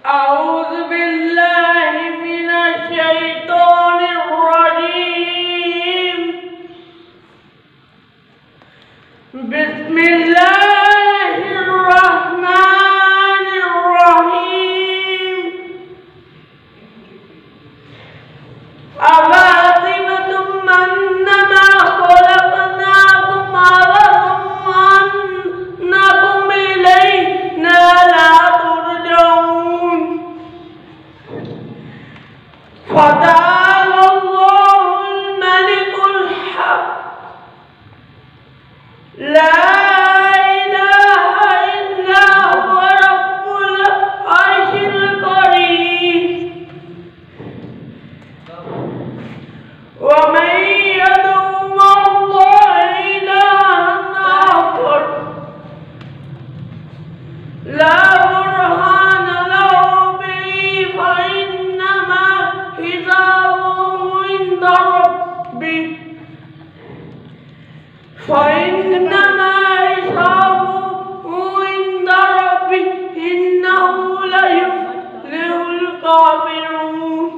أعوذ بالله من الشيطان الرجيم. بسم الله الرحمن الرحيم. أفحسبتم أنما خلقناكم عبثا وأنكم إلينا لا ترجعون. فتعالى الله الملك الحق لا إله إلا هو رب العرش الكريم. ومن يدع مع الله إلها آخر لا برهان له به فإنما حسابه عند ربه إنه لا يفلح الكافرون.